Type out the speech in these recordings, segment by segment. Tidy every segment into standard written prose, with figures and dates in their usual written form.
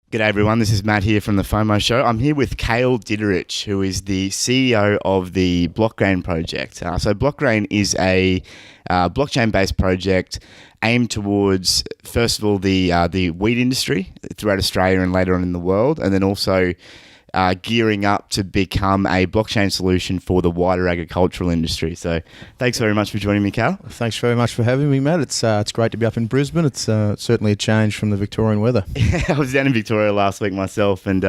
G'day everyone, this is Matt here from the FOMO Show. I'm here with Caile Ditterich, who is the CEO of the Blockgrain project. So Blockgrain is a blockchain-based project aimed towards, first of all, the wheat industry throughout Australia and later on in the world, and then also gearing up to become a blockchain solution for the wider agricultural industry. So thanks very much for joining me, Caile. Thanks very much for having me, Matt. It's great to be up in Brisbane. It's certainly a change from the Victorian weather. I was down in Victoria last week myself, and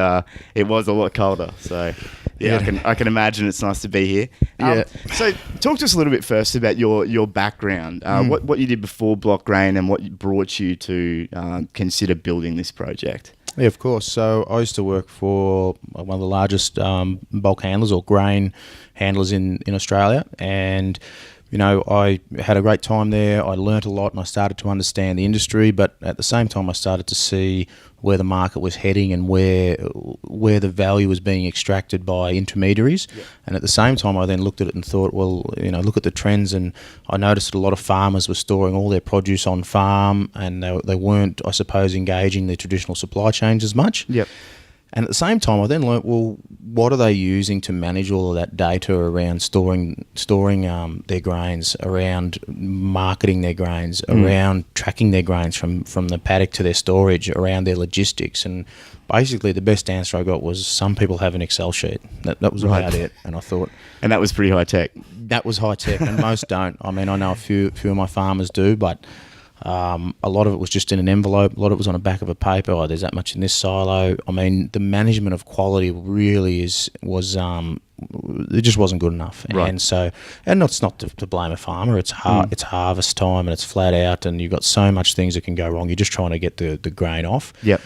it was a lot colder. So I can imagine it's nice to be here. So talk to us a little bit first about your background, what you did before Blockgrain and what brought you to consider building this project. Yeah, of course. So I used to work for one of the largest bulk handlers or grain handlers in Australia, and I had a great time there. I learnt a lot and I started to understand the industry, but at the same time I started to see where the market was heading and where the value was being extracted by intermediaries. Yep. And at the same time I then looked at it and thought, well, look at the trends, and I noticed that a lot of farmers were storing all their produce on farm, and they weren't, I suppose, engaging the traditional supply chains as much. Yep. And at the same time, I then learnt, well, what are they using to manage all of that data around storing their grains, around marketing their grains, around tracking their grains from the paddock to their storage, around their logistics? And basically the best answer I got was some people have an Excel sheet. That was about it. And I thought... And that was pretty high tech. That was high tech, and most don't. I mean, I know a few of my farmers do, but... a lot of it was just in an envelope. A lot of it was on the back of a paper. Oh, there's that much in this silo. I mean, the management of quality really was it just wasn't good enough. Right. And it's not to blame a farmer. It's harvest time and it's flat out, and you've got so much things that can go wrong. You're just trying to get the grain off. Yep.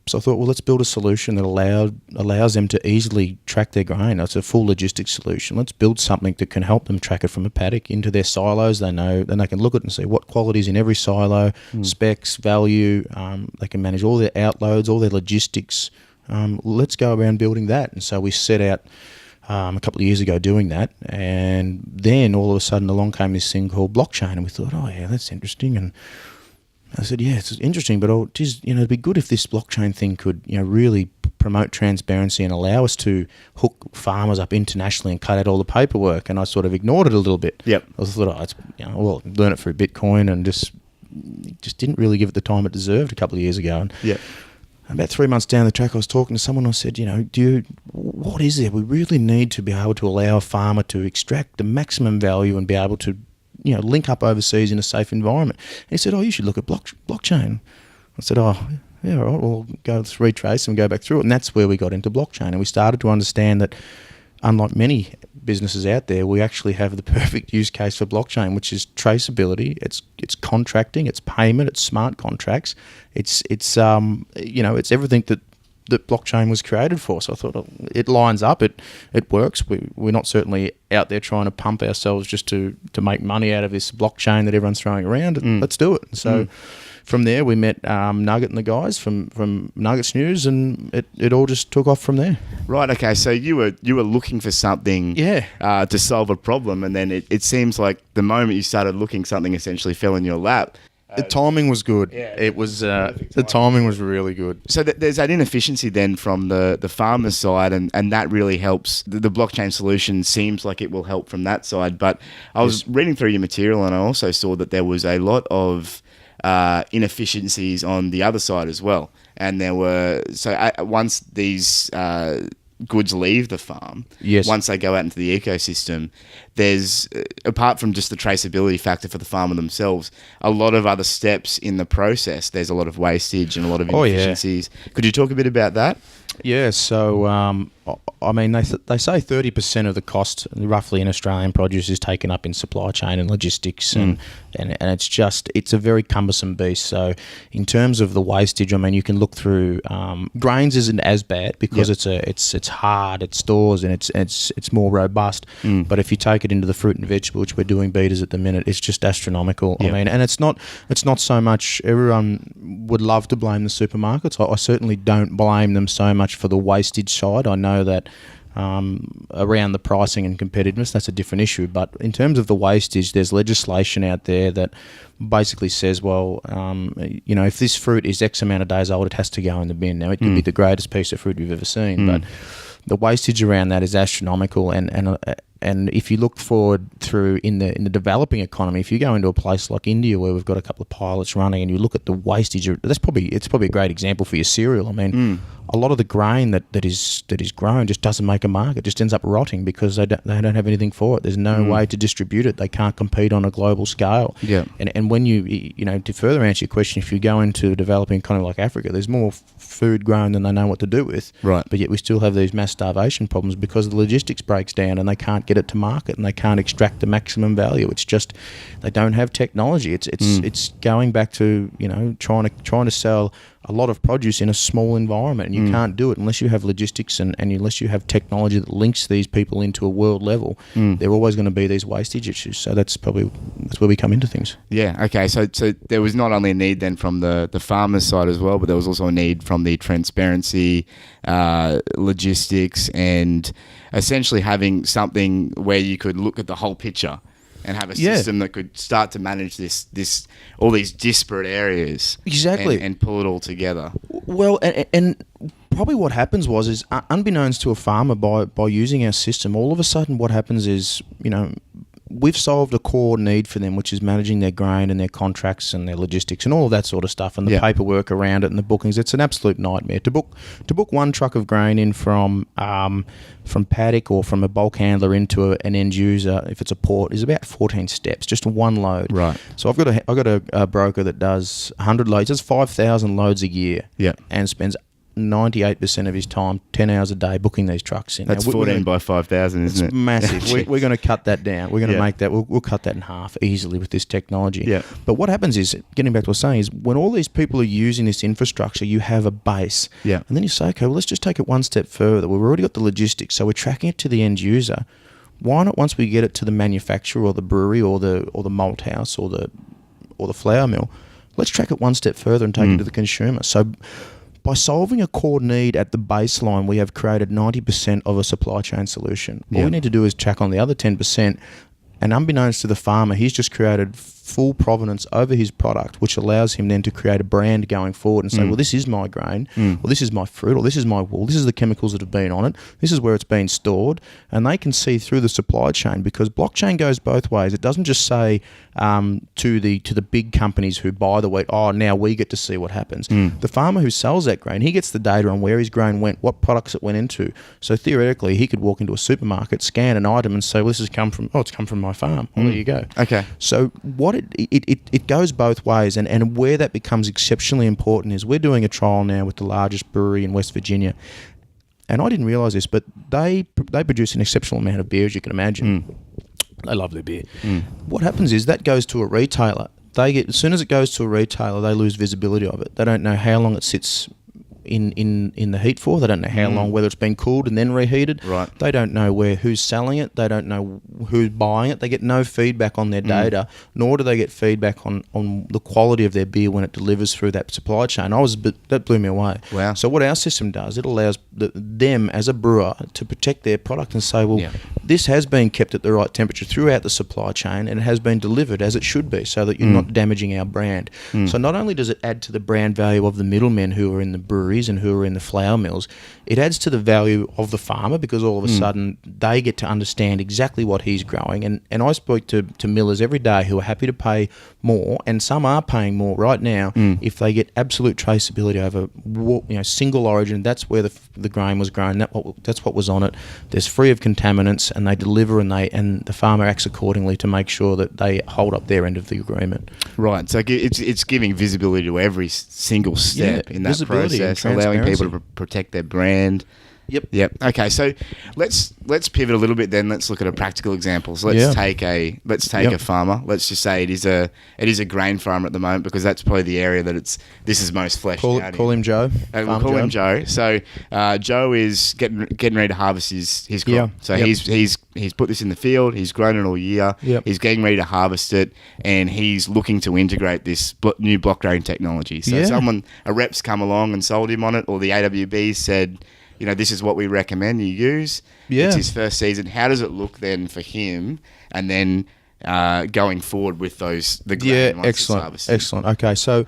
So I thought, well, let's build a solution that allows them to easily track their grain. It's a full logistics solution. Let's build something that can help them track it from a paddock into their silos. They know, then they can look at it and see what qualities in every silo, specs, value. They can manage all their outloads, all their logistics. Let's go around building that. And so we set out a couple of years ago doing that, and then all of a sudden along came this thing called blockchain, and we thought, oh yeah, that's interesting. And I said, yeah, it's interesting, but it'd be good if this blockchain thing could, really promote transparency and allow us to hook farmers up internationally and cut out all the paperwork. And I sort of ignored it a little bit. Yep. I thought, learn it through Bitcoin, and just didn't really give it the time it deserved a couple of years ago. And about 3 months down the track, I was talking to someone. I said, what is it? We really need to be able to allow a farmer to extract the maximum value and be able to link up overseas in a safe environment. And he said, oh, you should look at blockchain. I said, oh, yeah, all right, we'll go retrace and go back through it. And that's where we got into blockchain. And we started to understand that, unlike many businesses out there, we actually have the perfect use case for blockchain, which is traceability. It's contracting, it's payment, it's smart contracts. It's everything that blockchain was created for. So I thought, it lines up, it works. We're not certainly out there trying to pump ourselves just to make money out of this blockchain that everyone's throwing around. Let's do it. So from there, we met Nugget and the guys from Nuggets News, and it all just took off from there. Right. Okay. So you were looking for something to solve a problem, and then it seems like the moment you started looking, something essentially fell in your lap. The timing was good. Yeah, it was the timing was really good. So there's that inefficiency then from the farmer's side, and that really helps. The blockchain solution seems like it will help from that side. But I was reading through your material, and I also saw that there was a lot of inefficiencies on the other side as well. And there were once these goods leave the farm, once they go out into the ecosystem, there's, apart from just the traceability factor for the farmer themselves, a lot of other steps in the process. There's a lot of wastage and a lot of inefficiencies. Could you talk a bit about that? Yeah, so I mean, they say 30% of the cost roughly in Australian produce is taken up in supply chain and logistics, and it's a very cumbersome beast. So in terms of the wastage, I mean, you can look through grains isn't as bad because it's hard, it stores, and it's more robust. But if you take it into the fruit and vegetable, which we're doing betas at the minute, it's just astronomical. I mean, and it's not so much. Everyone would love to blame the supermarkets. I certainly don't blame them so much for the wastage side. I know that around the pricing and competitiveness. That's a different issue. But in terms of the wastage, there's legislation out there that basically says, well, if this fruit is X amount of days old, it has to go in the bin. Now, it could be the greatest piece of fruit you've ever seen, but the wastage around that is astronomical. And if you look forward through in the developing economy, if you go into a place like India where we've got a couple of pilots running, and you look at the wastage, it's probably a great example for your cereal. I mean, a lot of the grain that is grown just doesn't make a market, just ends up rotting because they don't have anything for it. There's no way to distribute it. They can't compete on a global scale. Yeah. And when to further answer your question, if you go into a developing economy like Africa, there's more food grown than they know what to do with. Right. But yet we still have these mass starvation problems because the logistics breaks down and they can't get it to market and they can't extract the maximum value. It's just they don't have technology. It's going back to trying to sell a lot of produce in a small environment, and you can't do it unless you have logistics and unless you have technology that links these people into a world level. There are always going to be these wastage issues. So that's where we come into things. Yeah. Okay. So there was not only a need then from the farmer's side as well, but there was also a need from the transparency, logistics, and essentially having something where you could look at the whole picture and have a system that could start to manage this all these disparate areas. Exactly. And pull it all together. Well, and probably what happens is unbeknownst to a farmer, by using our system, all of a sudden what happens is, we've solved a core need for them, which is managing their grain and their contracts and their logistics and all of that sort of stuff, and the paperwork around it and the bookings. It's an absolute nightmare to book one truck of grain in from paddock or from a bulk handler into an end user. If it's a port, is about 14 steps, just one load. Right. So I've got a broker that does 100 loads, does 5,000 loads a year, and spends 98% of his time, 10 hours a day, booking these trucks in. That's 14 by 5,000, isn't it? It's massive. We're going to cut that down. We're going to make that. We'll cut that in half easily with this technology. Yeah. But what happens is, getting back to what I was saying, is when all these people are using this infrastructure, you have a base. Yeah. And then you say, okay, well, let's just take it one step further. We've already got the logistics, so we're tracking it to the end user. Why not, once we get it to the manufacturer or the brewery or the malt house or the flour mill, let's track it one step further and take it to the consumer. So by solving a core need at the baseline, we have created 90% of a supply chain solution. All we need to do is track on the other 10%, and unbeknownst to the farmer, he's just created full provenance over his product, which allows him then to create a brand going forward and say, well, this is my grain, or this is my fruit, or this is my wool, this is the chemicals that have been on it, this is where it's been stored, and they can see through the supply chain, because blockchain goes both ways. It doesn't just say to the big companies who buy the wheat, now we get to see what happens. The farmer who sells that grain, he gets the data on where his grain went, what products it went into. So theoretically, he could walk into a supermarket, scan an item, and say, well, this has come from, it's come from my farm. Well, there you go. Okay. So what it goes both ways, and where that becomes exceptionally important is we're doing a trial now with the largest brewery in West Virginia, and I didn't realise this, but they produce an exceptional amount of beer, as you can imagine. They love their beer. What happens is that goes to a retailer. As soon as it goes to a retailer, they lose visibility of it. They don't know how long it sits in the heat for. They don't know how long, whether it's been cooled and then reheated. Right. They don't know who's selling it. They don't know who's buying it. They get no feedback on their data, nor do they get feedback on the quality of their beer when it delivers through that supply chain. That blew me away. Wow. So what our system does, it allows them as a brewer to protect their product and say, well, this has been kept at the right temperature throughout the supply chain, and it has been delivered as it should be, so that you're not damaging our brand. So not only does it add to the brand value of the middlemen who are in the brewery and who are in the flour mills, it adds to the value of the farmer, because all of a sudden they get to understand exactly what he's growing. And I speak to millers every day who are happy to pay more, and some are paying more right now if they get absolute traceability over single origin. That's where the grain was grown. That's what was on it. There's free of contaminants, and they deliver, and the farmer acts accordingly to make sure that they hold up their end of the agreement. Right. So it's giving visibility to every single step in that process, allowing people to protect their brand. Yep. Okay, so let's pivot a little bit then. Let's look at a practical example. So let's take a farmer. Let's just say it is a grain farmer at the moment, because that's probably the area that this is most fleshed out. Call him Joe. We'll call him Joe. So Joe is getting ready to harvest his crop. So he's put this in the field. He's grown it all year. He's getting ready to harvest it, and he's looking to integrate this new blockgrain technology. So a rep's come along and sold him on it, or the AWB said, this is what we recommend you use. Yeah. It's his first season. How does it look then for him? And then going forward with the grain once it's harvested? Excellent. Okay, so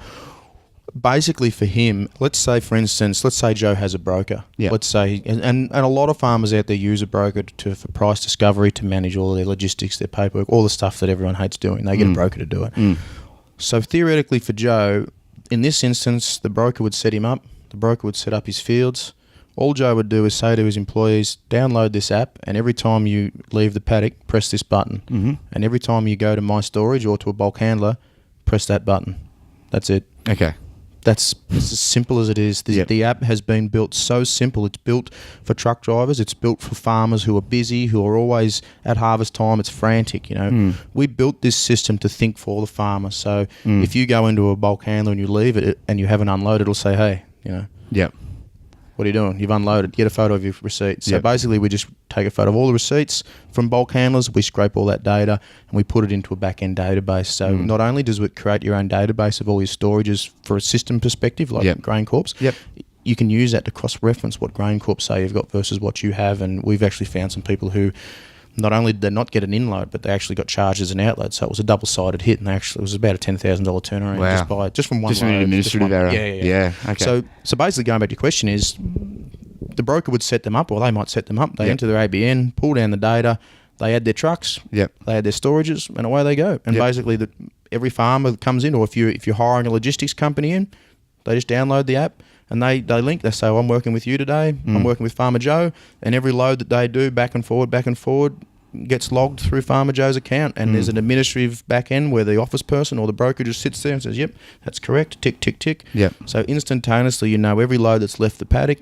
basically for him, let's say Joe has a broker. Yeah. Let's say, and a lot of farmers out there use a broker for price discovery, to manage all their logistics, their paperwork, all the stuff that everyone hates doing. They get a broker to do it. So theoretically for Joe, in this instance, the broker would set him up. The broker would set up his fields. All Joe would do is say to his employees, download this app, and every time you leave the paddock, press this button. And every time you go to My Storage or to a bulk handler, press that button. That's it. Okay. It's as simple as it is. The app has been built so simple. It's built for truck drivers. It's built for farmers who are busy, who are always at harvest time. It's frantic, We built this system to think for the farmer. So if you go into a bulk handler and you leave it and you haven't unloaded, it'll say, hey, Yep. what are you doing? You've unloaded. Get a photo of your receipt. So basically, we just take a photo of all the receipts from bulk handlers. We scrape all that data and we put it into a back-end database. So not only does it create your own database of all your storages for a system perspective, like Grain Corp's, you can use that to cross-reference what Grain Corp say you've got versus what you have. And we've actually found some people who not only did they not get an inload, but they actually got charged as an outload. So it was a double-sided hit, and it was about a $10,000 turnaround just from one Just from an administrative error. Yeah. Okay. So basically, going back to your question is, the broker would set them up, or they might set them up. They enter their ABN, pull down the data, they add their trucks, they add their storages, and away they go. And basically, every farmer that comes in, or if you're hiring a logistics company in, they just download the app. And they link, they say, I'm working with you today, I'm working with Farmer Joe, and every load that they do back and forward, gets logged through Farmer Joe's account, and there's an administrative back end where the office person or the broker just sits there and says, yep, that's correct, tick, tick, tick. Yep. So instantaneously, every load that's left the paddock,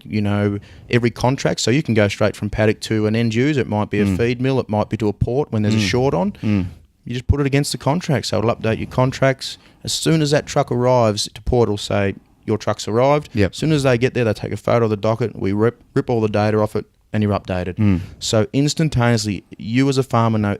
every contract, so you can go straight from paddock to an end user. It might be a feed mill, it might be to a port when there's a short on. You just put it against the contract, so it'll update your contracts. As soon as that truck arrives to port, it'll say, your truck's arrived. Yep. As soon as they get there, they take a photo of the docket, we rip all the data off it, and you're updated. So instantaneously, you as a farmer know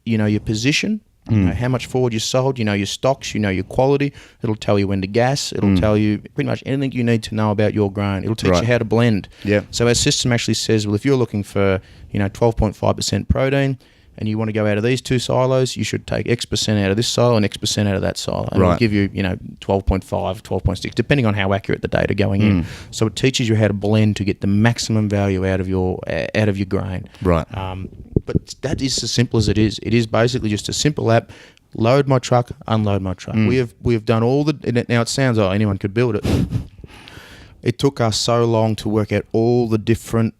your position, you know how much forward you sold, your stocks, your quality. It'll tell you when to gas. It'll tell you pretty much anything you need to know about your grain. It'll teach you how to blend. Yeah. So our system actually says, well, if you're looking for 12.5% protein, and you want to go out of these two silos, you should take X% out of this silo and X% out of that silo. And it'll give you, 12.5, 12.6, depending on how accurate the data going in. So it teaches you how to blend to get the maximum value out of your grain. Right. But that is as simple as it is. It is basically just a simple app. Load my truck, unload my truck. We have done all the. Now it sounds like anyone could build it. It took us so long to work out all the different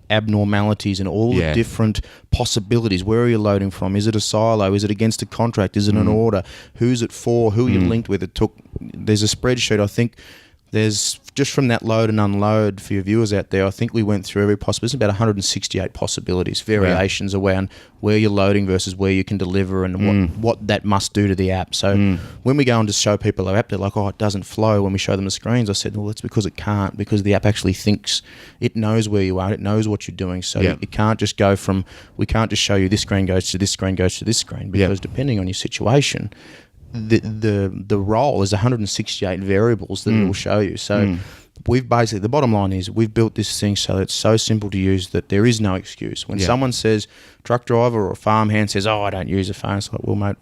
abnormalities and all the different possibilities. Where are you loading from? Is it a silo? Is it against a contract? Is it an order? Who's it for? Who are you linked with? There's a spreadsheet. I think there's, just from that load and unload for your viewers out there, I think we went through every possible. There's about 168 possibilities, variations around where you're loading versus where you can deliver and what that must do to the app. So when we go on to show people our app, they're like, oh, it doesn't flow. When we show them the screens, I said, well, that's because it can't, because the app actually thinks. It knows where you are. It knows what you're doing. So it can't just go from, we can't just show you this screen goes to this screen goes to this screen, because depending on your situation, the role is 168 variables that it will show you. So we've basically, the bottom line is, we've built this thing so it's so simple to use that there is no excuse. When someone says, truck driver or a farmhand says, oh, I don't use a phone, it's like, well, mate,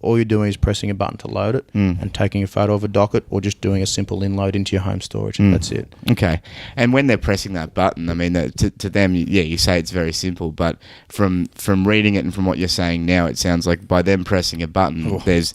all you're doing is pressing a button to load it and taking a photo of a docket, or just doing a simple inload into your home storage. That's it. Okay. And when they're pressing that button, I mean, to them, you say it's very simple, but from reading it and from what you're saying now, it sounds like by them pressing a button, there's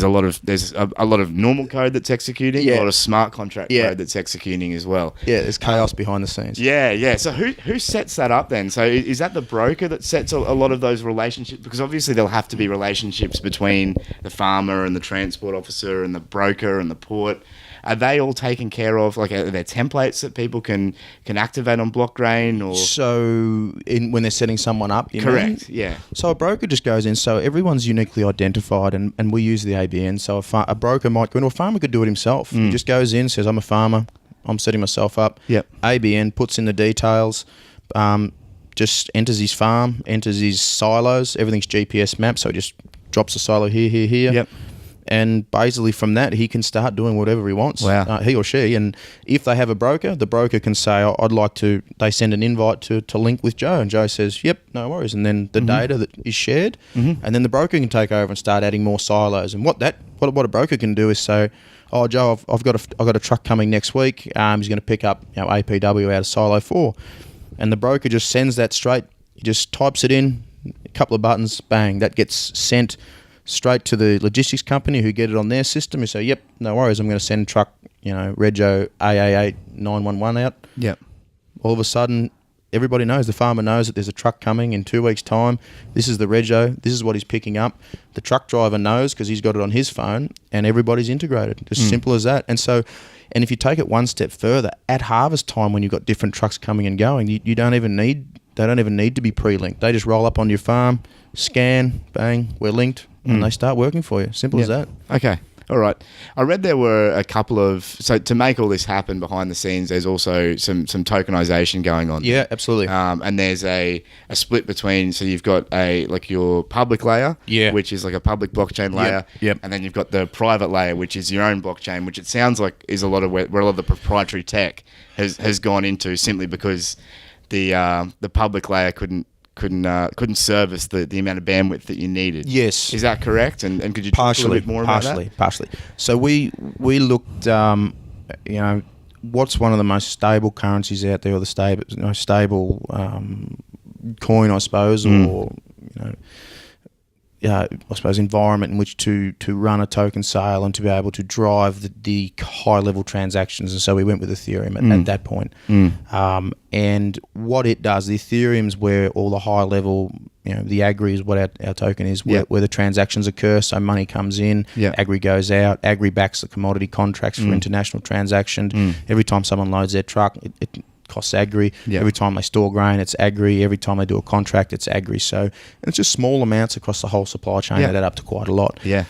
a lot of normal code that's executing, a lot of smart contract code that's executing as well. Yeah, there's chaos behind the scenes. Yeah. So who sets that up then? So is that the broker that sets a lot of those relationships? Because obviously there'll have to be relationships between the farmer and the transport officer and the broker and the port. Are they all taken care of? Like, are there templates that people can activate on Blockgrain? Or so when they're setting someone up, correct, yeah. So a broker just goes in. So everyone's uniquely identified, and we use the ABN. So a broker might go in, or a farmer could do it himself. He just goes in, says, I'm a farmer, I'm setting myself up. Yep. ABN, puts in the details, just enters his farm, enters his silos. Everything's GPS mapped, so he just drops a silo here. Yep. And basically from that, he can start doing whatever he wants, he or she. And if they have a broker, the broker can say, I'd like to, they send an invite to link with Joe. And Joe says, yep, no worries. And then the data that is shared, and then the broker can take over and start adding more silos. And what a broker can do is say, oh, Joe, I've got a truck coming next week. He's going to pick up APW out of silo 4. And the broker just sends that straight. He just types it in, a couple of buttons, bang, that gets sent straight to the logistics company who get it on their system. You say, yep, no worries, I'm going to send truck, Rego AA8911 out. Yep. All of a sudden, everybody knows, the farmer knows that there's a truck coming in 2 weeks' time. This is the Rego. This is what he's picking up. The truck driver knows because he's got it on his phone, and everybody's integrated. As simple as that. And if you take it one step further, at harvest time when you've got different trucks coming and going, they don't even need to be pre-linked. They just roll up on your farm, scan, bang, we're linked, and they start working for you. Simple as that. Okay. All right. I read there were a couple of... So to make all this happen behind the scenes, there's also some tokenization going on. Yeah, absolutely. And there's a split between... So you've got your public layer, which is like a public blockchain layer. Yep. And then you've got the private layer, which is your own blockchain, which it sounds like is a lot of where a lot of the proprietary tech has gone into, simply because the public layer couldn't service the amount of bandwidth that you needed. Yes. Is that correct? And could you talk a little bit more about that? Partially. So we looked, what's one of the most stable currencies out there, or the most stable coin, I suppose, or, I suppose, environment in which to run a token sale and to be able to drive the high-level transactions. And so we went with Ethereum at that point. And what it does, the Ethereum's where all the high-level, the agri is what our token is, where the transactions occur. So money comes in, agri goes out, agri backs the commodity contracts for international transactions. Every time someone loads their truck, it costs agri. Every time they store grain, it's agri. Every time they do a contract, it's agri. So it's just small amounts across the whole supply chain that add up to quite a lot. Yeah.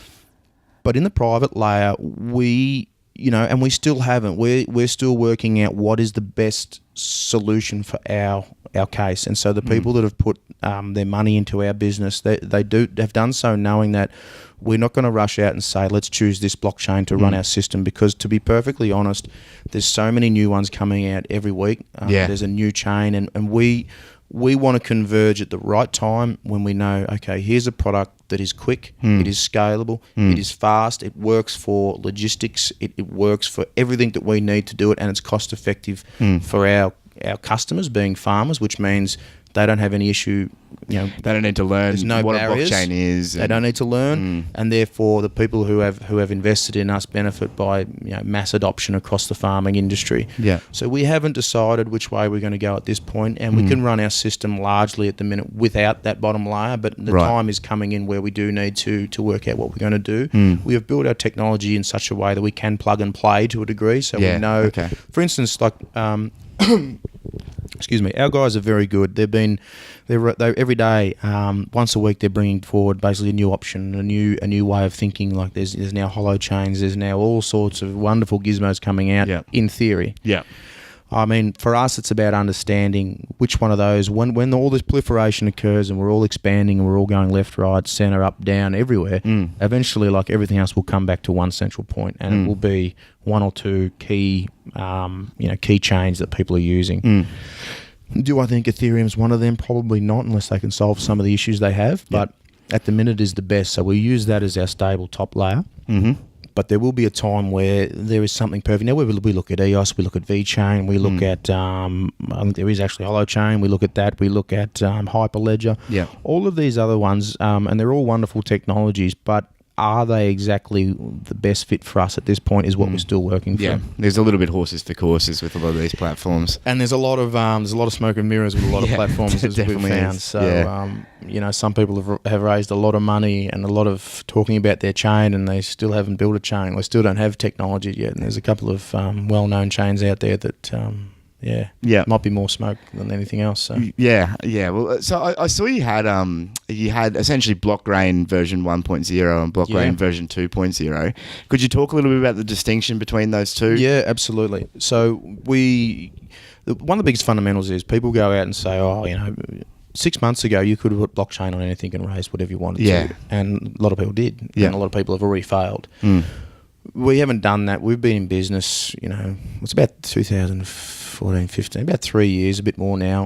But in the private layer, we still haven't. We're still working out what is the best solution for our case. And so the people that have put their money into our business, have done so knowing that we're not going to rush out and say, let's choose this blockchain to run our system, because to be perfectly honest, there's so many new ones coming out every week. There's a new chain, and we want to converge at the right time when we know, okay, here's a product that is quick, it is scalable, it is fast, it works for logistics, it works for everything that we need to do it, and it's cost effective for our customers, being farmers, which means they don't have any issue. They don't need to learn what barriers. A blockchain is. They don't need to learn, and therefore the people who have invested in us benefit by mass adoption across the farming industry. Yeah. So we haven't decided which way we're going to go at this point, and we can run our system largely at the minute without that bottom layer. But the time is coming in where we do need to work out what we're going to do. We have built our technology in such a way that we can plug and play to a degree. So we know, for instance, like. Excuse me. Our guys are very good. They every day, once a week, they're bringing forward basically a new option, a new way of thinking. Like there's now holo chains. There's now all sorts of wonderful gizmos coming out. In theory. Yeah. I mean, for us, it's about understanding which one of those, when all this proliferation occurs and we're all expanding and we're all going left, right, center, up, down, everywhere, eventually, like everything else, will come back to one central point, and it will be one or two key chains that people are using. Do I think Ethereum's one of them? Probably not, unless they can solve some of the issues they have. But at the minute, is the best. So we use that as our stable top layer. But there will be a time where there is something perfect. Now, we look at EOS, we look at VeChain, we look at, I think there is actually Holochain, we look at that, we look at Hyperledger. Yeah. All of these other ones, and they're all wonderful technologies, but are they exactly the best fit for us at this point is what we're still working for. Yeah, there's a little bit horses for courses with a lot of these platforms. And there's a lot of smoke and mirrors with a lot of platforms, as we've found. So, some people have raised a lot of money and a lot of talking about their chain, and they still haven't built a chain. They still don't have technology yet. And there's a couple of well-known chains out there that... might be more smoke than anything else. So. Yeah. Well, so I saw you had essentially Blockgrain version 1.0 and Blockgrain version 2.0. Could you talk a little bit about the distinction between those two? Yeah, absolutely. So one of the biggest fundamentals is people go out and say, 6 months ago, you could have put blockchain on anything and raised whatever you wanted to, and a lot of people did, and a lot of people have already failed. We haven't done that. We've been in business, it's about 2014, 15, about 3 years, a bit more now.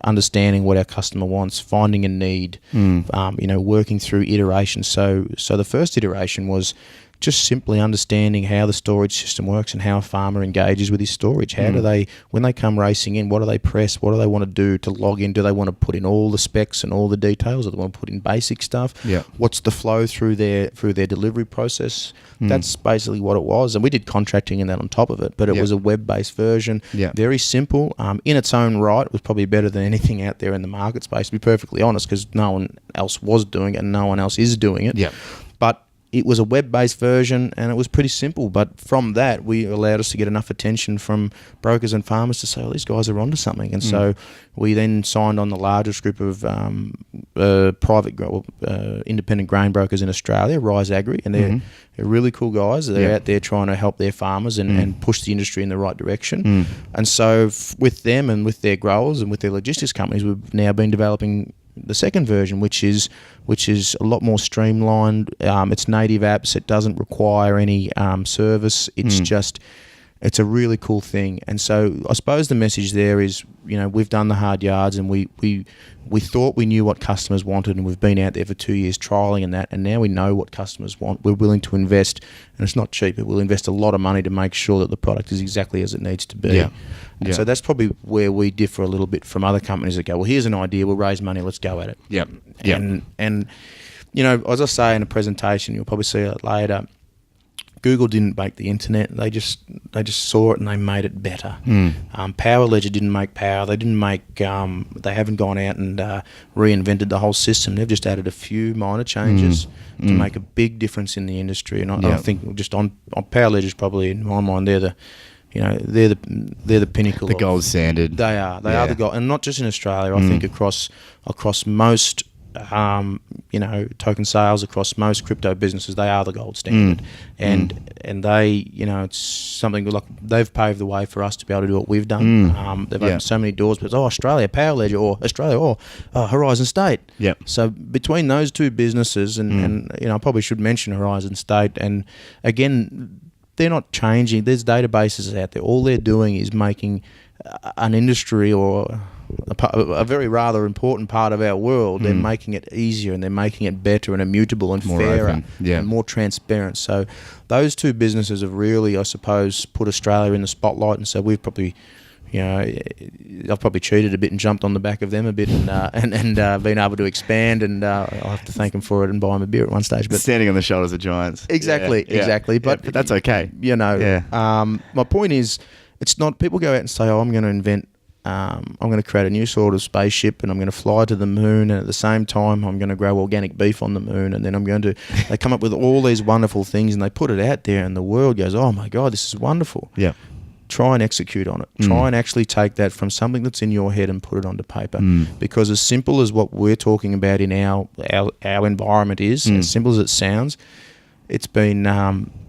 Understanding what our customer wants, finding a need, working through iterations. So the first iteration was just simply understanding how the storage system works and how a farmer engages with his storage. How do they, when they come racing in, what do they press? What do they want to do to log in? Do they want to put in all the specs and all the details, or do they want to put in basic stuff? What's the flow through their delivery process? That's basically what it was. And we did contracting and that on top of it, but it was a web-based version. Very simple. In its own right, it was probably better than anything out there in the market space, to be perfectly honest, because no one else was doing it and no one else is doing it. But it was a web-based version, and it was pretty simple. But from that, we allowed us to get enough attention from brokers and farmers to say, "Oh, these guys are onto something." And so we then signed on the largest group of independent grain brokers in Australia, Rise Agri, and they're really cool guys. They're out there trying to help their farmers and push the industry in the right direction. And so with them and with their growers and with their logistics companies, we've now been developing the second version, which is a lot more streamlined. It's native apps. It doesn't require any service. It's just, it's a really cool thing. And so I suppose the message there is, we've done the hard yards, and we thought we knew what customers wanted, and we've been out there for 2 years trialing and that, and now we know what customers want. We're willing to invest, and it's not cheap, but we'll invest a lot of money to make sure that the product is exactly as it needs to be. And so that's probably where we differ a little bit from other companies that go, well, here's an idea, we'll raise money, let's go at it. And as I say in a presentation, you'll probably see it later, Google didn't make the internet. They just saw it and they made it better. Power Ledger didn't make Power. They didn't make. They haven't gone out and reinvented the whole system. They've just added a few minor changes to make a big difference in the industry. And I think just on Power Ledger is probably, in my mind, they're the pinnacle. The gold standard. They are the gold, and not just in Australia. I think across most. Token sales across most crypto businesses, they are the gold standard, and they, it's something like they've paved the way for us to be able to do what we've done. They've opened so many doors, but Australia Power Ledger, or Australia, or Horizon State. So between those two businesses, and I probably should mention Horizon State, and again, they're not changing. There's databases out there. All they're doing is making an industry or a very rather important part of our world. They're making it easier, and they're making it better and immutable and more fairer open. and more transparent. So those two businesses have really, I suppose, put Australia in the spotlight. And so we've probably, I've probably cheated a bit and jumped on the back of them a bit and been able to expand. And I'll have to thank them for it and buy them a beer at one stage. But standing on the shoulders of giants. Exactly. But that's okay. My point is, it's not, people go out and say, I'm going to invent, I'm going to create a new sort of spaceship, and I'm going to fly to the moon, and at the same time I'm going to grow organic beef on the moon, and then they come up with all these wonderful things, and they put it out there, and the world goes, oh my God, this is wonderful. Try and execute on it. Try and actually take that from something that's in your head and put it onto paper. Because as simple as what we're talking about in our environment is, as simple as it sounds, it's been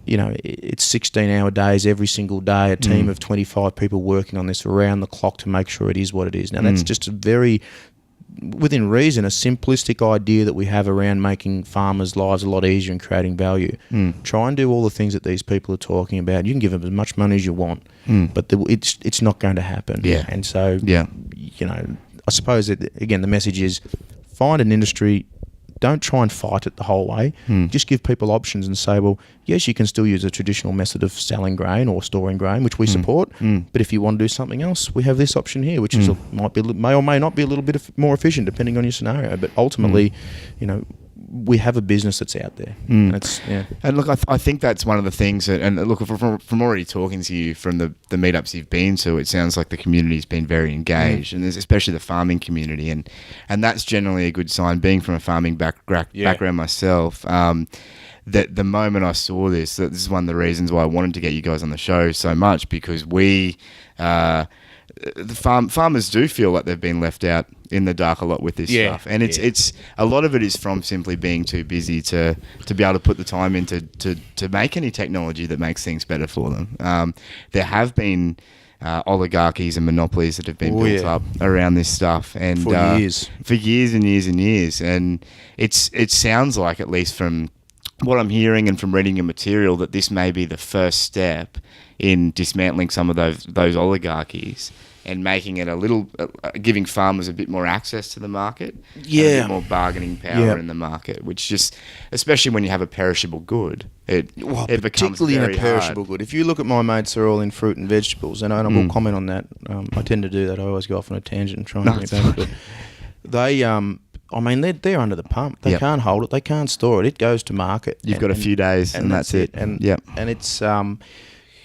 it's 16-hour days every single day, a team of 25 people working on this around the clock to make sure it is what it is. Now, that's just a very, within reason, a simplistic idea that we have around making farmers' lives a lot easier and creating value. Try and do all the things that these people are talking about. You can give them as much money as you want, but it's not going to happen. And so, I suppose, again, the message is find an industry. Don't try and fight it the whole way. Just give people options and say, well, yes, you can still use a traditional method of selling grain or storing grain, which we support. But if you want to do something else, we have this option here, which may or may not be a little bit more efficient depending on your scenario. But ultimately, we have a business that's out there. And look, I think that's one of the things that, and look, from already talking to you from the meetups you've been to, it sounds like the community's been very engaged, and there's especially the farming community, and that's generally a good sign. Being from a farming background myself, that the moment I saw this is one of the reasons why I wanted to get you guys on the show so much, because the farmers do feel like they've been left out in the dark a lot with this stuff, and it's a lot of it is from simply being too busy to be able to put the time into to make any technology that makes things better for them. There have been oligarchies and monopolies that have been built up around this stuff, and for years and years and years. And it sounds like, at least from what I'm hearing and from reading your material, that this may be the first step in dismantling some of those oligarchies and making it a little, giving farmers a bit more access to the market, and a bit more bargaining power in the market, which just, especially when you have a perishable good, it becomes particularly very in a perishable hard. good. If you look at my mates, they're all in fruit and vegetables, and I will comment on that. I tend to do that. I always go off on a tangent and try and bring it back. But they, I mean, they're under the pump. They can't hold it. They can't store it. It goes to market. You've got a few days, and that's it. And it's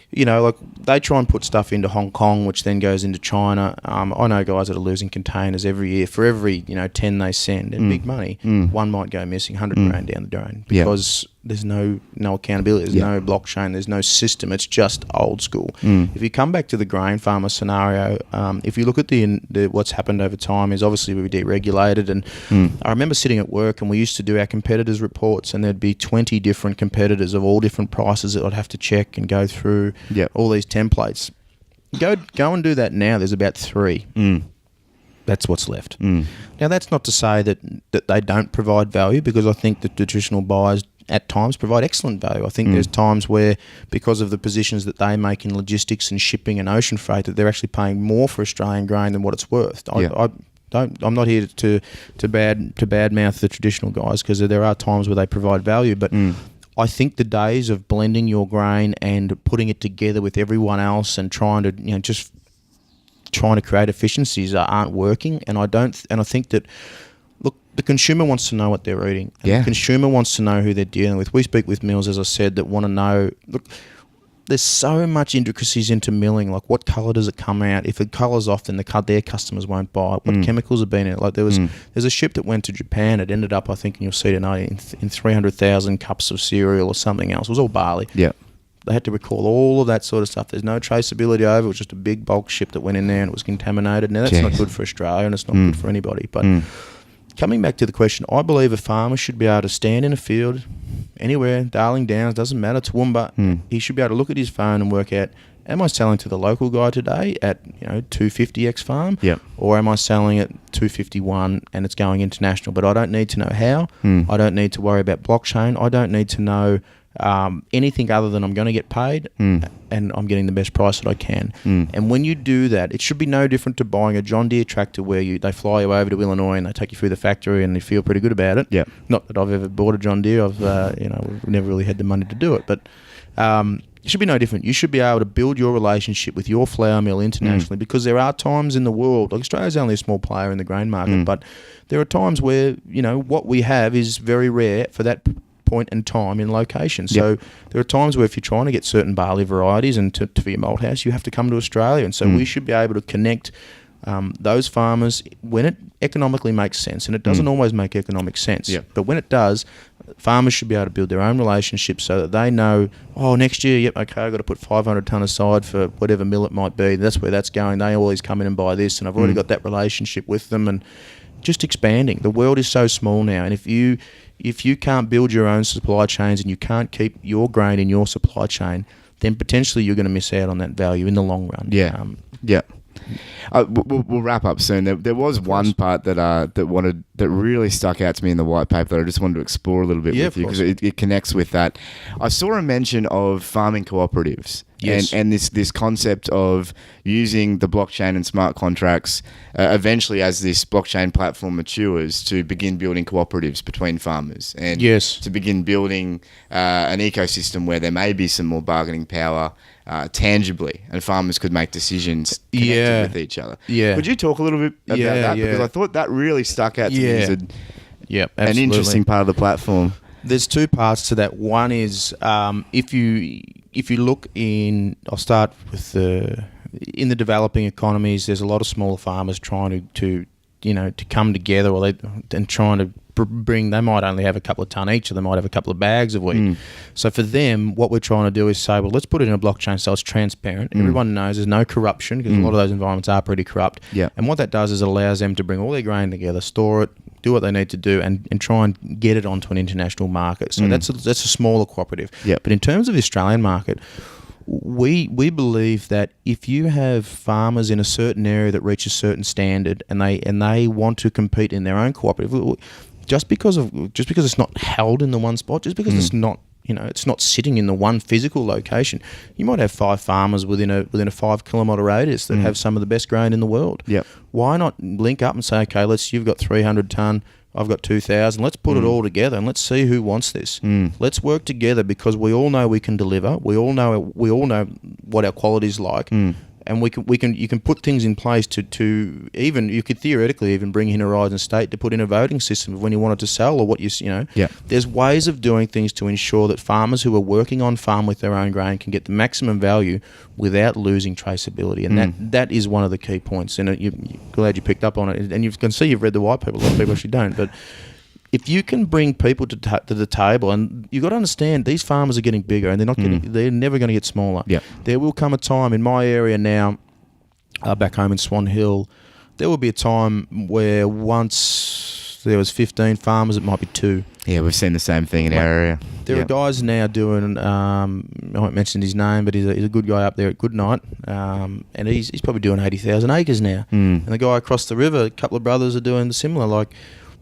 you know, like they try and put stuff into Hong Kong, which then goes into China. I know guys that are losing containers every year. For every 10 they send, and big money, one might go missing, 100 grand down the drain, because there's no accountability, there's no blockchain, there's no system. It's just old school. If you come back to the grain farmer scenario, if you look at the what's happened over time is obviously we deregulated, and I remember sitting at work and we used to do our competitors reports, and there'd be 20 different competitors of all different prices that I'd have to check and go through all these templates. Go and do that now. There's about 3. That's what's left. Now, that's not to say that they don't provide value, because I think that traditional buyers at times provide excellent value. I think there's times where, because of the positions that they make in logistics and shipping and ocean freight, that they're actually paying more for Australian grain than what it's worth. I'm not here to badmouth the traditional guys, because there are times where they provide value, but I think the days of blending your grain and putting it together with everyone else and trying to just trying to create efficiencies aren't working. And I think that, look, the consumer wants to know what they're eating. And the consumer wants to know who they're dealing with. We speak with mills, as I said, that want to know. Look, there's so much intricacies into milling. Like, what colour does it come out? If the colour's off, then their customers won't buy it. What chemicals have been in it? Like, there's a ship that went to Japan. It ended up, I think, and you'll see tonight, in 300,000 cups of cereal or something else. It was all barley. Yeah. They had to recall all of that sort of stuff. There's no traceability over. It was just a big bulk ship that went in there and it was contaminated. Now, that's not good for Australia, and it's not good for anybody. But coming back to the question, I believe a farmer should be able to stand in a field anywhere, Darling Downs, doesn't matter, Toowoomba. He should be able to look at his phone and work out, am I selling to the local guy today at 250 X farm, or am I selling at 251 and it's going international? But I don't need to know how. I don't need to worry about blockchain. I don't need to know anything other than I'm going to get paid and I'm getting the best price that I can. And when you do that, it should be no different to buying a John Deere tractor where they fly you over to Illinois and they take you through the factory and you feel pretty good about it. Not that I've ever bought a John Deere. I've we've never really had the money to do it, but it should be no different. You should be able to build your relationship with your flour mill internationally, because there are times in the world, like Australia's only a small player in the grain market, but there are times where what we have is very rare for that point in time in location. So there are times where if you're trying to get certain barley varieties and for your malt house, you have to come to Australia. And so we should be able to connect those farmers when it economically makes sense. And it doesn't always make economic sense. But when it does, farmers should be able to build their own relationships so that they know, next year, I've got to put 500 tonne aside for whatever mill it might be. That's where that's going. They always come in and buy this, and I've already got that relationship with them. And just expanding. The world is so small now, and if you can't build your own supply chains and you can't keep your grain in your supply chain, then potentially you're going to miss out on that value in the long run. We'll wrap up soon. There was one part that really stuck out to me in the white paper that I just wanted to explore a little bit with you, because it connects with that. I saw a mention of farming cooperatives. And this concept of using the blockchain and smart contracts eventually, as this blockchain platform matures, to begin building cooperatives between farmers and to begin building an ecosystem where there may be some more bargaining power tangibly, and farmers could make decisions connected with each other. Could you talk a little bit about that? Because I thought that really stuck out to me as an interesting part of the platform. There's two parts to that. One is if you look I'll start with in the developing economies, there's a lot of smaller farmers trying to come together, and trying to bring. They might only have a couple of tonne each, or they might have a couple of bags of wheat. So for them, what we're trying to do is say, well, let's put it in a blockchain so it's transparent. Everyone knows there's no corruption, because a lot of those environments are pretty corrupt. And what that does is it allows them to bring all their grain together, store it, do what they need to do, and try and get it onto an international market. So that's a smaller cooperative. But in terms of the Australian market, we believe that if you have farmers in a certain area that reach a certain standard and they want to compete in their own cooperative, just because it's not held in the one spot, just because it's not, it's not sitting in the one physical location. You might have 5 farmers within a 5 kilometre radius that have some of the best grain in the world. Yep. Why not link up and say, okay, you've got 300 tonne, I've got 2,000. Let's put it all together and let's see who wants this. Let's work together because we all know we can deliver. We all know what our quality is like. And you can put things in place to even, you could theoretically even bring in Horizon State to put in a voting system of when you wanted to sell or what There's ways of doing things to ensure that farmers who are working on farm with their own grain can get the maximum value without losing traceability. And that is one of the key points. And you're glad you picked up on it. And you can see you've read the white paper. A lot of people actually don't. But if you can bring people to the table, and you've got to understand these farmers are getting bigger, and they're never going to get smaller. Yeah. There will come a time in my area now, back home in Swan Hill, there will be a time where once there was 15 farmers, it might be 2. Yeah, we've seen the same thing in our area. There are guys now doing, I won't mention his name, but he's a good guy up there at Goodnight, and he's probably doing 80,000 acres now. And the guy across the river, a couple of brothers are doing similar.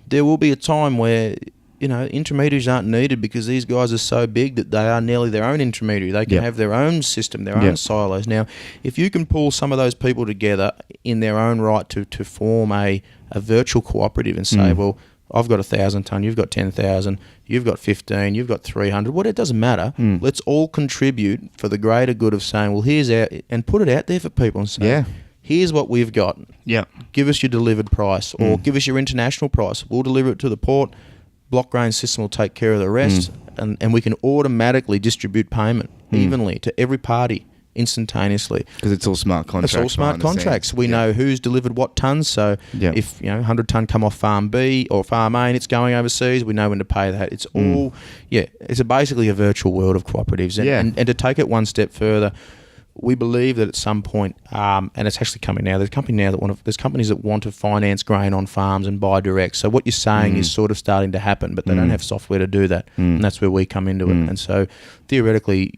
There will be a time where, intermediaries aren't needed because these guys are so big that they are nearly their own intermediary. They can have their own system, their own silos. Now, if you can pull some of those people together in their own right to form a virtual cooperative and say, well, I've got 1,000 tonne, you've got 10,000, you've got 15, you've got 300. It doesn't matter. Let's all contribute for the greater good of saying, well, here's and put it out there for people and say, here's what we've got. Yeah. Give us your delivered price or give us your international price. We'll deliver it to the port. Blockgrain system will take care of the rest and we can automatically distribute payment evenly to every party instantaneously. Because it's all smart contracts. It's all smart contracts. We know who's delivered what tonnes. So if 100 tonne come off farm B or farm A and it's going overseas, we know when to pay that. It's all, it's basically a virtual world of cooperatives. And to take it one step further, we believe that at some point, and it's actually coming now. There's companies that want to finance grain on farms and buy direct. So what you're saying is sort of starting to happen, but they don't have software to do that, and that's where we come into it. And so theoretically,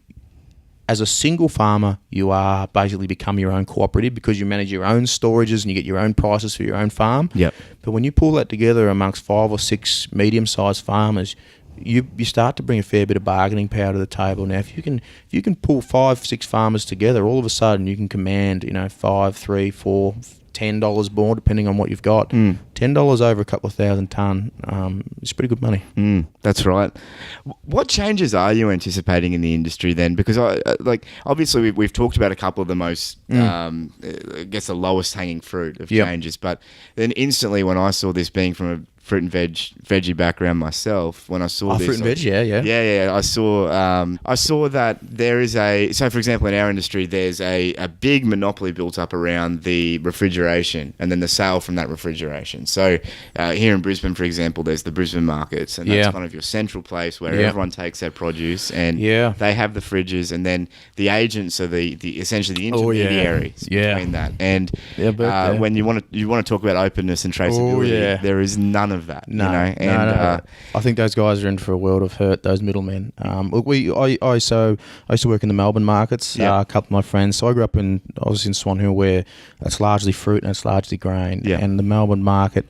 as a single farmer, you are basically become your own cooperative because you manage your own storages and you get your own prices for your own farm. Yep. But when you pull that together amongst 5 or 6 medium-sized farmers, you start to bring a fair bit of bargaining power to the table. Now, if you can pull 5, 6 farmers together, all of a sudden you can command, $5, $3, $4, $10 more, depending on what you've got. $10 over a couple of thousand tonne is pretty good money. That's right. What changes are you anticipating in the industry then? Because obviously we've talked about a couple of the most, I guess, the lowest hanging fruit of changes. But then instantly, when I saw this, being from a fruit and veggie background myself, when I saw this, fruit and veg, I saw that there is so for example in our industry there's a big monopoly built up around the refrigeration and then the sale from that refrigeration. So here in Brisbane, for example, there's the Brisbane markets, and that's kind of your central place where everyone takes their produce, and they have the fridges, and then the agents are the essentially the intermediaries between that. And when you want to talk about openness and traceability, there is none of that. No. I think those guys are in for a world of hurt, those middlemen. Look, I used to work in the Melbourne markets. A couple of my friends. So I was in Swan Hill, where it's largely fruit and it's largely grain. And the Melbourne market,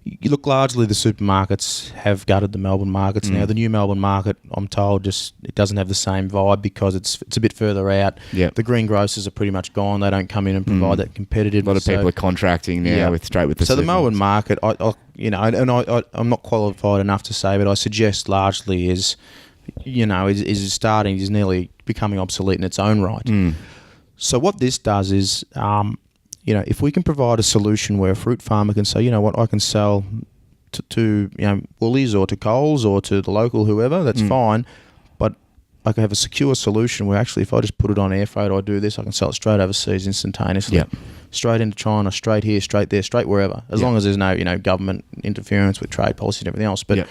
you look, largely the supermarkets have gutted the Melbourne markets. Now the new Melbourne market, I'm told, it doesn't have the same vibe because it's a bit further out. The greengrocers are pretty much gone. They don't come in and provide that competitive. A lot of people are contracting now straight with the. So the Melbourne market, I'm not qualified enough to say, but I suggest largely is nearly becoming obsolete in its own right. So what this does is, if we can provide a solution where a fruit farmer can say, I can sell to Woolies or to Coles or to the local whoever, that's fine, but I can have a secure solution where actually if I just put it on air freight, I do this, I can sell it straight overseas instantaneously. Straight into China, straight here, straight there, straight wherever, as long as there's no government interference with trade policy and everything else. But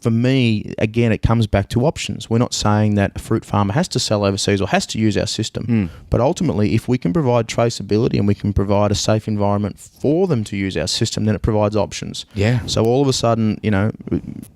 for me, again, it comes back to options. We're not saying that a fruit farmer has to sell overseas or has to use our system. But ultimately, if we can provide traceability and we can provide a safe environment for them to use our system, then it provides options. Yeah. So all of a sudden,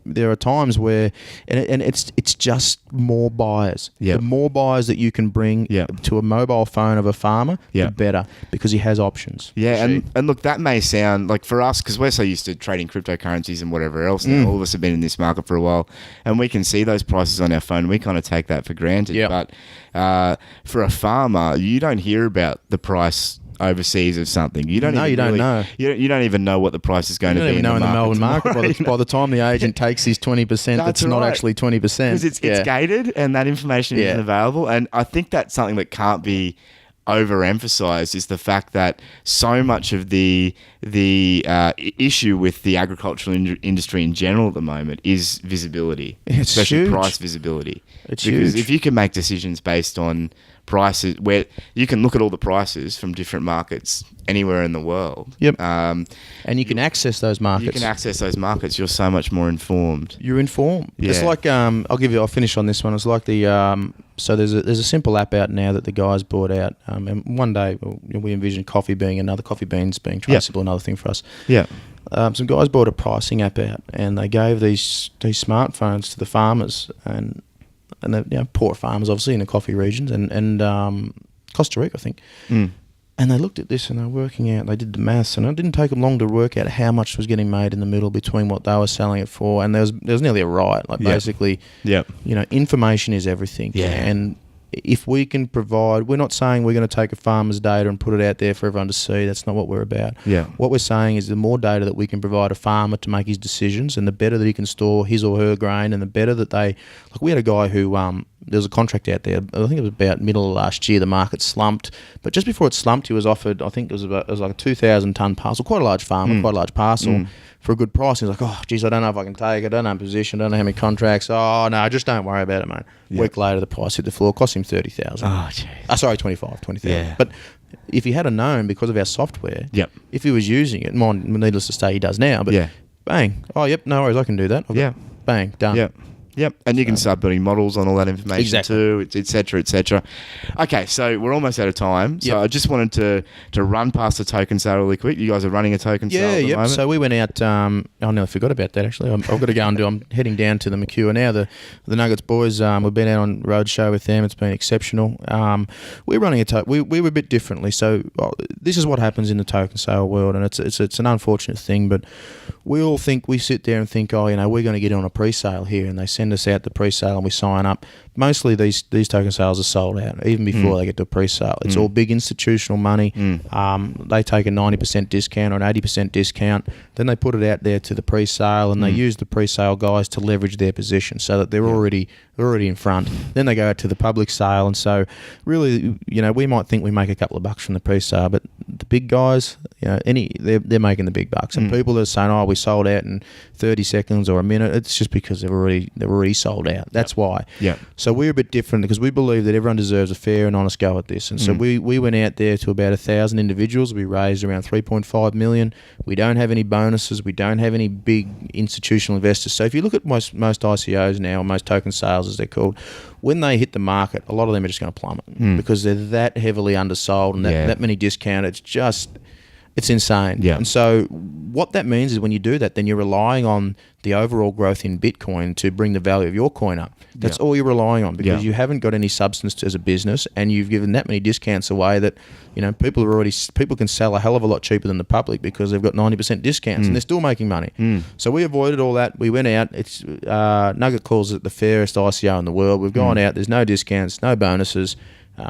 there are times where, and it's just more buyers. Yep. The more buyers that you can bring to a mobile phone of a farmer, the better, because he has options. Yeah, and look, that may sound like for us, because we're so used to trading cryptocurrencies and whatever else now, all of us have been in this market for a while, and we can see those prices on our phone. We kind of take that for granted. Yep. But for a farmer, you don't hear about the price overseas of something. You don't. No, you don't know. You don't even know what the price is going to be. You don't even know in the Melbourne market. By the time the agent takes his 20%, that's not actually 20%. Because it's gated, and that information isn't available. And I think that's something that can't be overemphasized, is the fact that so much of the issue with the agricultural industry in general at the moment is visibility, especially huge. Price visibility. It's because huge. if you can make decisions based on prices, where you can look at all the prices from different markets anywhere in the world, and you can access those markets. You're so much more informed. You're informed. Yeah. It's like I'll finish on this one. It's like the so there's a simple app out now that the guys brought out, and one day we envision coffee beans being traceable, another thing for us. Yeah. Some guys brought a pricing app out, and they gave these smartphones to the farmers, and they're poor farmers, obviously, in the coffee regions, and Costa Rica, I think. And they looked at this and they were working out, they did the maths, and it didn't take them long to work out how much was getting made in the middle between what they were selling it for, and there was nearly a riot. Basically, information is everything. Yeah. And if we can provide, we're not saying we're going to take a farmer's data and put it out there for everyone to see. That's not what we're about. Yeah. What we're saying is the more data that we can provide a farmer to make his decisions, and the better that he can store his or her grain, and the better that they... Like, we had a guy who... there was a contract out there, I think it was about middle of last year, the market slumped. But just before it slumped, he was offered, I think it was like a 2,000 tonne parcel, quite a large farmer, quite a large parcel, for a good price. He was like, oh, geez, I don't know if I can take it. I don't know in position. I don't know how many contracts. Oh, no, just don't worry about it, mate. Yep. Week later, the price hit the floor. Cost him 30,000. Oh, jeez. Sorry, 20,000. Yeah. But if he had known, because of our software, if he was using it, needless to say, he does now, but bang. Oh, yep, no worries, I can do that. Bang, done. Yep, and you can start building models on all that information too, et cetera, et cetera. Okay, so we're almost out of time. So I just wanted to run past the token sale really quick. You guys are running a token sale at the moment? So we went out, I nearly forgot about that actually. I've got to go and I'm heading down to the McEwen now. The Nuggets boys, we've been out on roadshow with them. It's been exceptional. We're running a token. We were a bit differently. So this is what happens in the token sale world, and it's an unfortunate thing, but we all think, we sit there and think, we're going to get on a pre-sale here, and they send us out the pre-sale and we sign up. Mostly these token sales are sold out even before they get to a pre-sale. It's all big institutional money. They take a 90% discount or an 80% discount. Then they put it out there to the pre-sale, and they use the pre-sale guys to leverage their position so that they're already in front. Then they go out to the public sale, and so really, we might think we make a couple of bucks from the pre-sale, but the big guys, they're making the big bucks. And people that are saying, we sold out in 30 seconds or a minute, it's just because they're already sold out. That's why. Yeah. So we're a bit different because we believe that everyone deserves a fair and honest go at this. And so we went out there to about 1,000 individuals. We raised around 3.5 million. We don't have any bonuses. We don't have any big institutional investors. So if you look at most ICOs now, or most token sales as they're called, when they hit the market, a lot of them are just going to plummet because they're that heavily undersold and that many discounted. It's insane. Yeah. And so what that means is when you do that, then you're relying on the overall growth in Bitcoin to bring the value of your coin up. That's all you're relying on, because you haven't got any substance as a business, and you've given that many discounts away that people can sell a hell of a lot cheaper than the public because they've got 90% discounts and they're still making money. So we avoided all that. We went out. It's Nugget calls it the fairest ICO in the world. We've gone out. There's no discounts, no bonuses.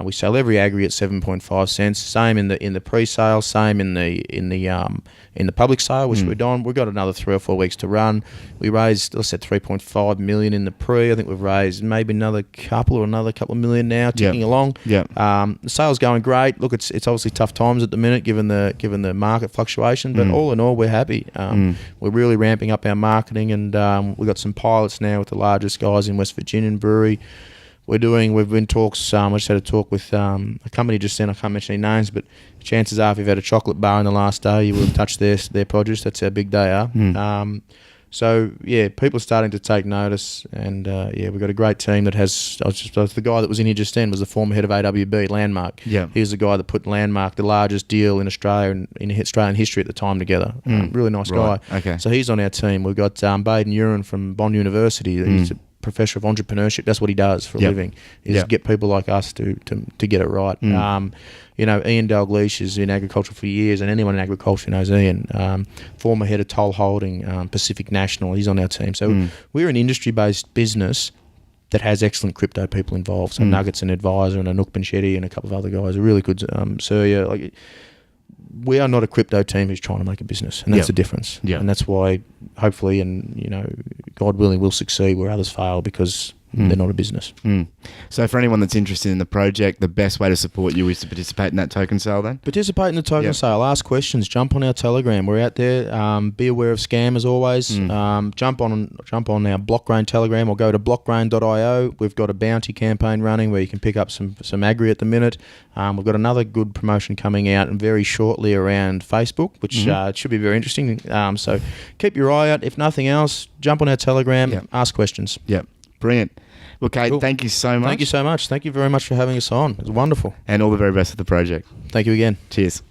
We sell every aggregate 7.5 cents. Same in the pre-sale. Same in the public sale, which we're done. We've got another 3 or 4 weeks to run. We raised, let's say, 3.5 million in the pre. I think we've raised maybe another couple of million now, ticking along. Yeah. The sale's going great. Look, it's obviously tough times at the minute, given the market fluctuation. But all in all, we're happy. We're really ramping up our marketing, and we've got some pilots now with the largest guys in West Virginia brewery. We've been talks, I just had a talk with a company just then, I can't mention any names, but chances are if you've had a chocolate bar in the last day, you will have touched their produce. That's how big they are. So yeah, people are starting to take notice, and we've got a great team that has. The guy that was in here just then was the former head of AWB, Landmark. Yeah, he was the guy that put Landmark, the largest deal in Australia and in Australian history at the time, together. Really nice guy. Okay, so he's on our team. We've got Baden Uren from Bond University. He's a professor of entrepreneurship. That's what he does for a living, is get people like us to get it right. Ian Dalgleish is in agriculture for years, and anyone in agriculture knows Ian. Former head of Toll Holding, Pacific National. He's on our team. So we're an industry-based business that has excellent crypto people involved. So Nuggets, an advisor, and Anouk Benchetti, and a couple of other guys are really good. We are not a crypto team who's trying to make a business, and that's the difference. Yeah. And that's why, hopefully, and God willing, we'll succeed where others fail, because they're not a business. So for anyone that's interested in the project, the best way to support you is to participate in that token sale then? Participate in the token sale. Ask questions. Jump on our Telegram. We're out there. Be aware of scam as always. Jump on our Blockgrain Telegram, or go to blockgrain.io. We've got a bounty campaign running where you can pick up some agri at the minute. We've got another good promotion coming out and very shortly around Facebook, which should be very interesting. So keep your eye out. If nothing else, jump on our Telegram. Ask questions. Yep. Brilliant. Well, Kate, thank you so much. Thank you so much. Thank you very much for having us on. It was wonderful. And all the very best with the project. Thank you again. Cheers.